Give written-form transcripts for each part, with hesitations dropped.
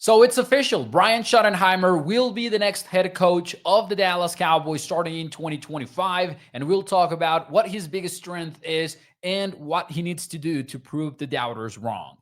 So it's official. Brian Schottenheimer will be the next head coach of the Dallas Cowboys starting in 2025. And we'll talk about what his biggest strength is and what he needs to do to prove the doubters wrong.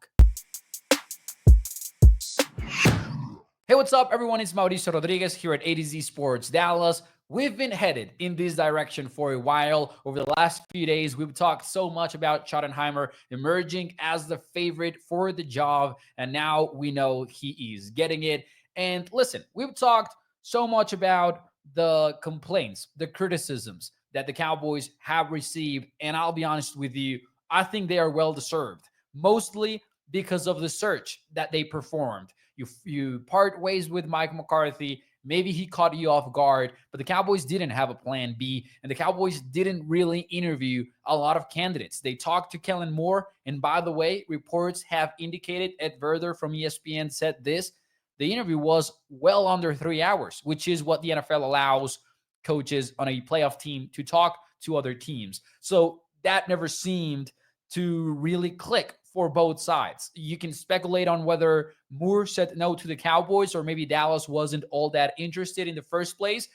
Hey, what's up, everyone? It's Mauricio Rodriguez here at ATOZDALLAS Sports Dallas. We've been headed in this direction for a while. Over the last few days, we've talked so much about Schottenheimer emerging as the favorite for the job, and now we know he is getting it. And listen, we've talked so much about the complaints, the criticisms that the Cowboys have received, and I'll be honest with you, I think they are well deserved, mostly because of the search that they performed. You part ways with Mike McCarthy. Maybe he caught you off guard, but the Cowboys didn't have a plan B, and the Cowboys didn't really interview a lot of candidates. They talked to Kellen Moore, and by the way, reports have indicated, Ed Verder from ESPN said this, the interview was well under 3 hours, which is what the NFL allows coaches on a playoff team to talk to other teams. So that never seemed to really click for both sides. You can speculate on whether Moore said no to the Cowboys or maybe Dallas wasn't all that interested in the first place,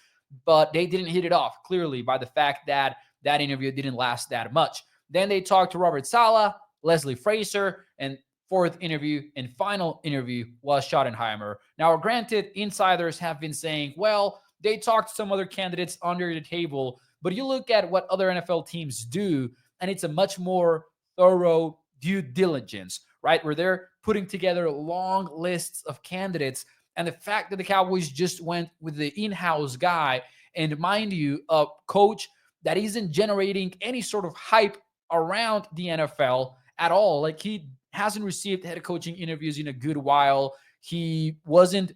but they didn't hit it off clearly by the fact that that interview didn't last that much. Then they talked to Robert Saleh, Leslie Frazier, and fourth interview and final interview was Schottenheimer. Now, granted, insiders have been saying, well, they talked to some other candidates under the table, but you look at what other NFL teams do, and it's a much more thorough due diligence, right? Where they're putting together long lists of candidates. And the fact that the Cowboys just went with the in-house guy, and mind you, a coach that isn't generating any sort of hype around the NFL at all. Like, he hasn't received head coaching interviews in a good while. He wasn't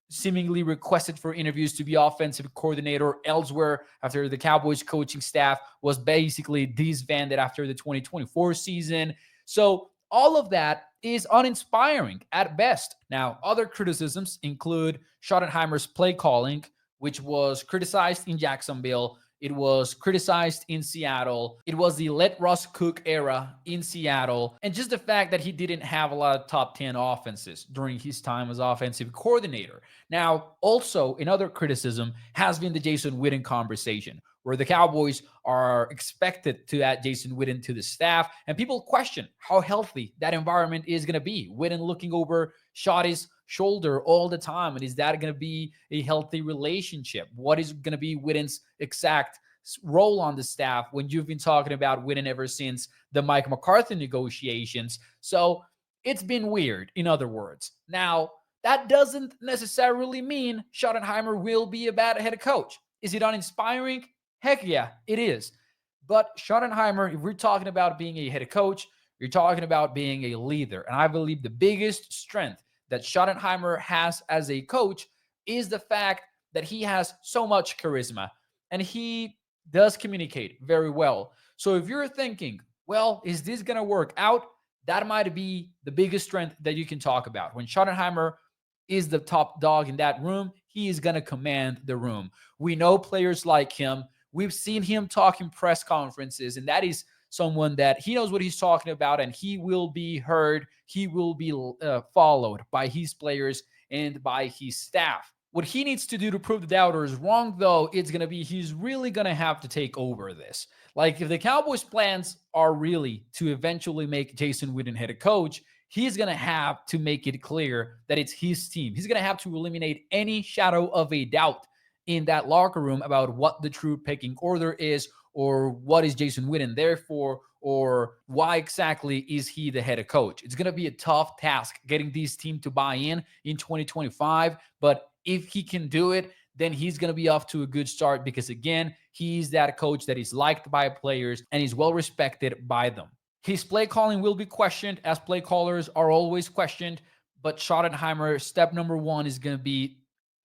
seemingly requested for interviews to be offensive coordinator elsewhere after the Cowboys coaching staff was basically disbanded after the 2024 season. So all of that is uninspiring at best. Now, other criticisms include Schottenheimer's play calling, which was criticized in Jacksonville. It was criticized in Seattle. It was the let Russ cook era in Seattle. And just the fact that he didn't have a lot of top 10 offenses during his time as offensive coordinator. Now, also, another criticism has been the Jason Witten conversation, where the Cowboys are expected to add Jason Witten to the staff. And people question how healthy that environment is going to be. Witten looking over Schotty's shoulder all the time. And is that going to be a healthy relationship? What is going to be Witten's exact role on the staff when you've been talking about Witten ever since the Mike McCarthy negotiations? So it's been weird, in other words. Now, that doesn't necessarily mean Schottenheimer will be a bad head coach. Is it uninspiring? Heck yeah, it is. But Schottenheimer, if we're talking about being a head coach, you're talking about being a leader. And I believe the biggest strength that Schottenheimer has as a coach is the fact that he has so much charisma and he does communicate very well. So if you're thinking, well, is this going to work out? That might be the biggest strength that you can talk about. When Schottenheimer is the top dog in that room, he is going to command the room. We know players like him. We've seen him talk in press conferences, and that is someone that he knows what he's talking about, and he will be heard. He will be followed by his players and by his staff. What he needs to do to prove the doubters wrong, though, it's going to be he's really going to have to take over this. Like, if the Cowboys' plans are really to eventually make Jason Witten head coach, he's going to have to make it clear that it's his team. He's going to have to eliminate any shadow of a doubt in that locker room about what the true pecking order is, or what is Jason Witten there for, or why exactly is he the head coach. It's going to be a tough task getting this team to buy in 2025, but if he can do it, then he's going to be off to a good start because, again, he's that coach that is liked by players and is well respected by them. His play calling will be questioned, as play callers are always questioned, but Schottenheimer, step number one is going to be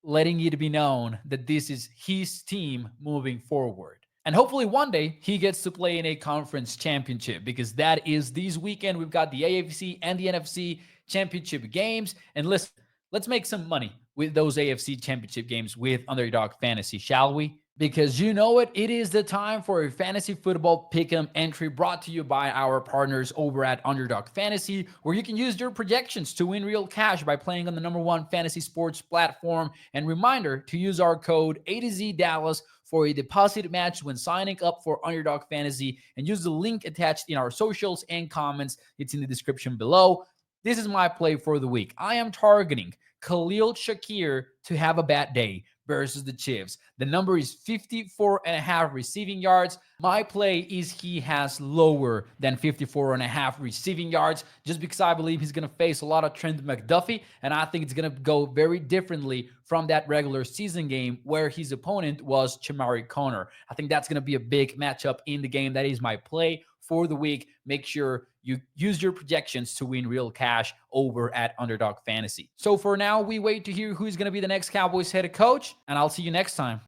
letting it be known that this is his team moving forward. And hopefully one day he gets to play in a conference championship, because that is this weekend. We've got the AFC and the NFC championship games. And listen, let's make some money with those AFC championship games with Underdog Fantasy, shall we? Because you know it, it is the time for a fantasy football pick'em entry brought to you by our partners over at Underdog Fantasy, where you can use your projections to win real cash by playing on the #1 fantasy sports platform. And reminder to use our code ATOZDALLAS for a deposit match when signing up for Underdog Fantasy, and use the link attached in our socials and comments. It's in the description below. This is my play for the week. I am targeting Khalil Shakir to have a bad day versus the Chiefs. The number is 54.5 receiving yards. My play is he has lower than 54.5 receiving yards, just because I believe he's going to face a lot of Trent McDuffie, and I think it's going to go very differently from that regular season game where his opponent was Chamari Conner. I think that's going to be a big matchup in the game. That is my play for the week. Make sure you use your projections to win real cash over at Underdog Fantasy. So for now, we wait to hear who's going to be the next Cowboys head coach, and I'll see you next time.